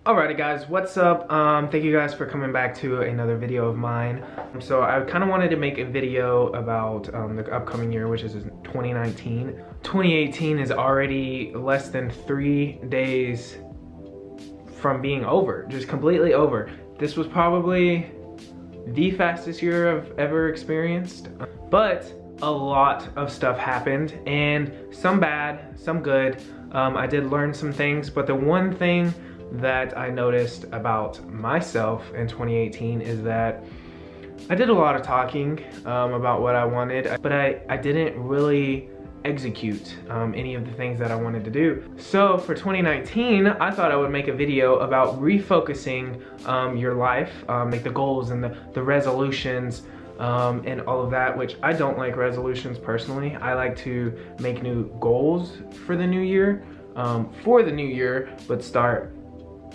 Alrighty guys, what's up? Thank you guys for coming back to another video of mine. So I kind of wanted to make a video about the upcoming year, which is 2019. 2018 is already less than 3 days from being over, just completely over. This was probably the fastest year I've ever experienced, but a lot of stuff happened, and some bad, some good. I did learn some things, but the one thing that I noticed about myself in 2018 is that I did a lot of talking about what I wanted, but I didn't really execute any of the things that I wanted to do. So for 2019, I thought I would make a video about refocusing your life, like the goals and the resolutions and all of that, which I don't like resolutions personally. I like to make new goals for the new year, but start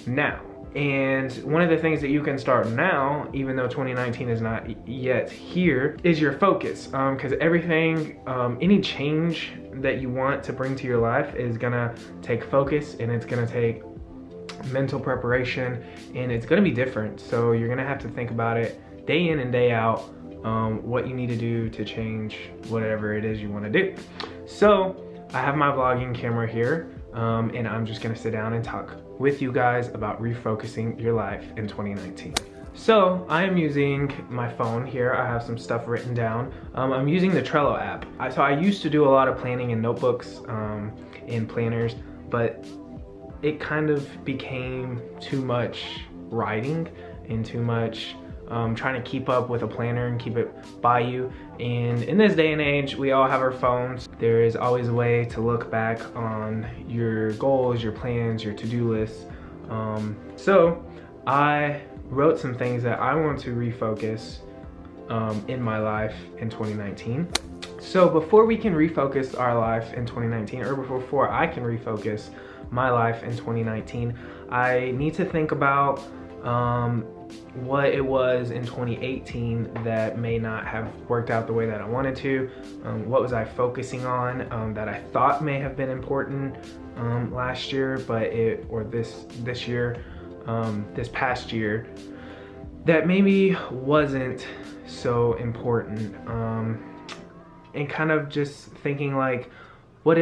now. And one of the things that you can start now, even though 2019 is not yet here, is your focus. Because everything, any change that you want to bring to your life is gonna take focus, and it's gonna take mental preparation, and it's gonna be different. So you're gonna have to think about it day in and day out, what you need to do to change whatever it is you wanna do. So I have my vlogging camera here, and I'm just gonna sit down and talk with you guys about refocusing your life in 2019. So I am using my phone here. I have some stuff written down. I'm using the Trello app. So I used to do a lot of planning in notebooks and planners, but it kind of became too much writing and too much trying to keep up with a planner and keep it by you. And in this day and age, we all have our phones. There is always a way to look back on your goals, your plans, your to-do lists. So I wrote some things that I want to refocus in my life in 2019. So before we can refocus our life in 2019, or before I can refocus my life in 2019, I need to think about what it was in 2018 that may not have worked out the way that I wanted to. What was I focusing on that I thought may have been important last year, this year, this past year, that maybe wasn't so important. And kind of just thinking like, what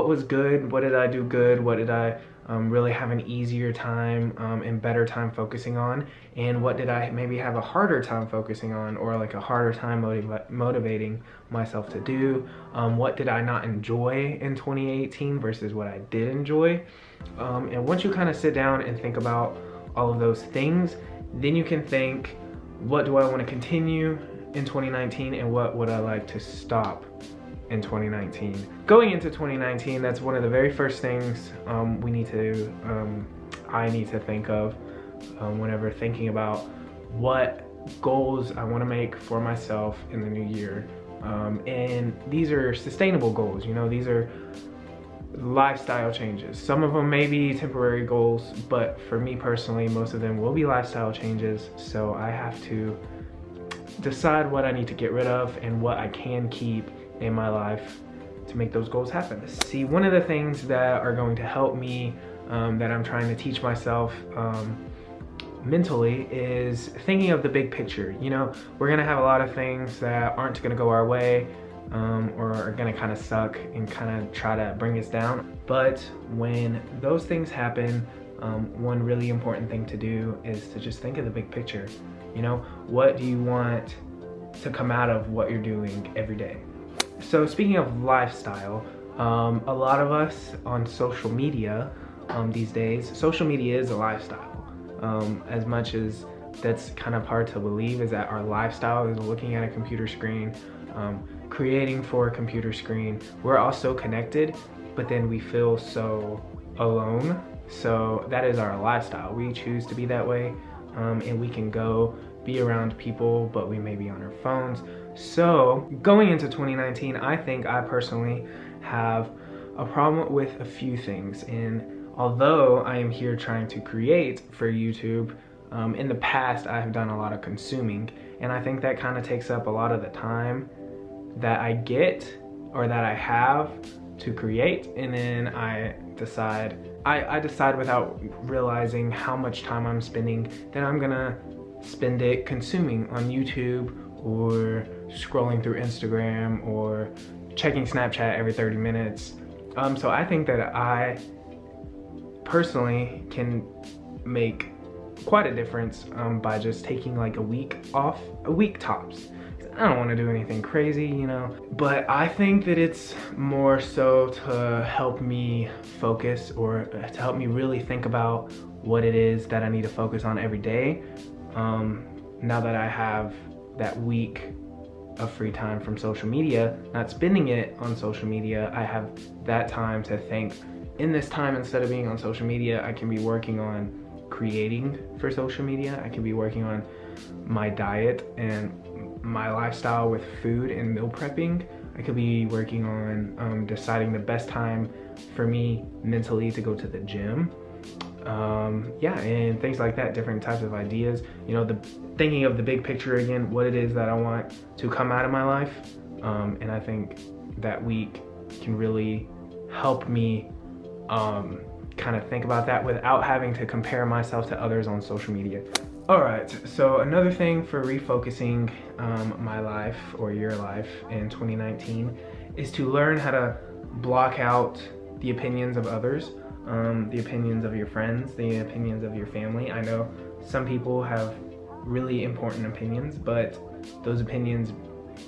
was good? What did I do good? What did I really have an easier time and better time focusing on? And what did I maybe have a harder time focusing on, or like a harder time motivating myself to do? What did I not enjoy in 2018 versus what I did enjoy? And once you kind of sit down and think about all of those things, then you can think, what do I want to continue in 2019, and what would I like to stop in 2019. Going into 2019, that's one of the very first things I need to think of whenever thinking about what goals I want to make for myself in the new year. And these are sustainable goals, you know, these are lifestyle changes. Some of them may be temporary goals, but for me personally, most of them will be lifestyle changes. So I have to decide what I need to get rid of and what I can keep in my life to make those goals happen. See, one of the things that are going to help me, that I'm trying to teach myself mentally, is thinking of the big picture. You know, we're gonna have a lot of things that aren't gonna go our way, or are gonna kind of suck and kind of try to bring us down. But when those things happen, one really important thing to do is to just think of the big picture. You know, what do you want to come out of what you're doing every day? So speaking of lifestyle, a lot of us on social media these days, social media is a lifestyle. As much as that's kind of hard to believe, is that our lifestyle is looking at a computer screen, creating for a computer screen. We're all so connected, but then we feel so alone. So that is our lifestyle. We choose to be that way, and we can go be around people, but we may be on our phones. So going into 2019, I think I personally have a problem with a few things. And although I am here trying to create for YouTube, in the past I have done a lot of consuming, and I think that kind of takes up a lot of the time that I get, or that I have, to create, and then I decide. I decide without realizing how much time I'm spending, then I'm gonna spend it consuming on YouTube or scrolling through Instagram or checking Snapchat every 30 minutes. So I think that I personally can make quite a difference by just taking like a week off, a week tops. I don't want to do anything crazy, you know, but I think that it's more so to help me focus, or to help me really think about what it is that I need to focus on every day. Now that I have that week of free time from social media, not spending it on social media, I have that time to think, in this time, instead of being on social media, I can be working on creating for social media. I can be working on my diet and my lifestyle with food and meal prepping. I could be working on deciding the best time for me mentally to go to the gym. Yeah, and things like that, different types of ideas. You know, thinking of the big picture again, what it is that I want to come out of my life. And I think that week can really help me kind of think about that without having to compare myself to others on social media. All right, so another thing for refocusing my life or your life in 2019 is to learn how to block out the opinions of others, the opinions of your friends, the opinions of your family. I know some people have really important opinions, but those opinions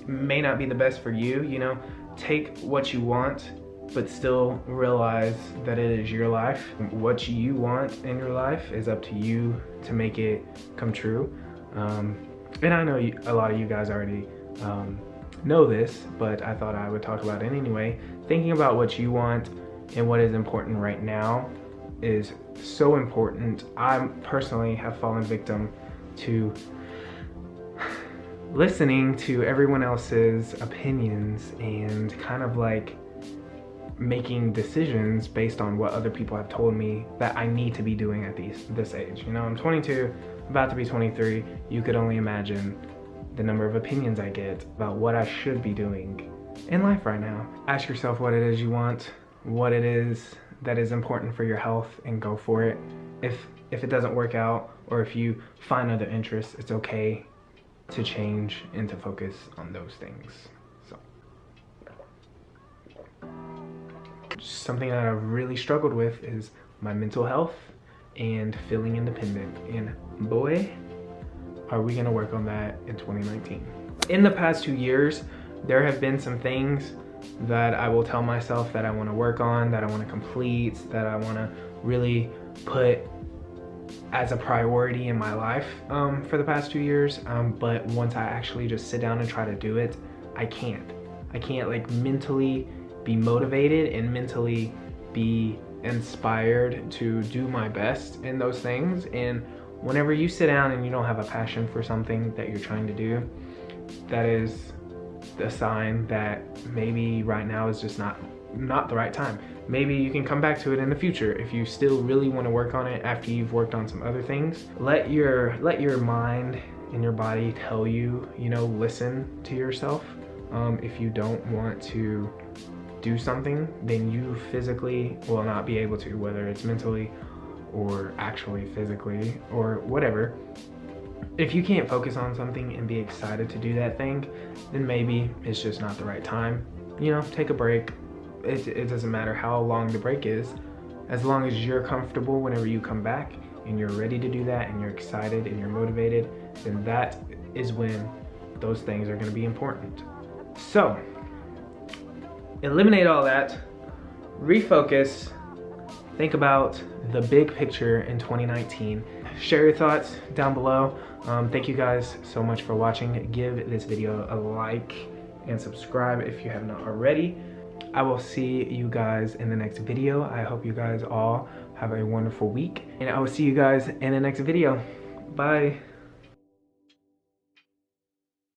may not be the best for you. You know, take what you want, but still realize that it is your life. What you want in your life is up to you to make it come true. And I know a lot of you guys already know this, but I thought I would talk about it anyway. Thinking about what you want and what is important right now is so important. I personally have fallen victim to listening to everyone else's opinions and kind of like making decisions based on what other people have told me that I need to be doing at this age. You know, I'm 22, about to be 23. You could only imagine the number of opinions I get about what I should be doing in life right now. Ask yourself what it is you want, what it is that is important for your health, and go for it. If it doesn't work out, or if you find other interests, it's okay to change and to focus on those things. So something that I've really struggled with is my mental health and feeling independent. And boy, are we gonna work on that in 2019. In the past 2 years, there have been some things that I will tell myself that I wanna work on, that I wanna complete, that I wanna really put as a priority in my life for the past 2 years. But once I actually just sit down and try to do it, I can't like mentally be motivated and mentally be inspired to do my best in those things. And whenever you sit down and you don't have a passion for something that you're trying to do, that is a sign that maybe right now is just not the right time. Maybe you can come back to it in the future if you still really want to work on it after you've worked on some other things. Let your mind and your body tell you, you know, listen to yourself. If you don't want to do something, then you physically will not be able to, whether it's mentally or actually physically or whatever. If you can't focus on something and be excited to do that thing, then maybe it's just not the right time. You know, take a break. It doesn't matter how long the break is, as long as you're comfortable whenever you come back and you're ready to do that and you're excited and you're motivated, then that is when those things are going to be important. So eliminate all that, refocus, think about the big picture in 2019. Share your thoughts down below. Thank you guys so much for watching. Give this video a like and subscribe if you have not already. I will see you guys in the next video. I hope you guys all have a wonderful week, and I will see you guys in the next video. Bye.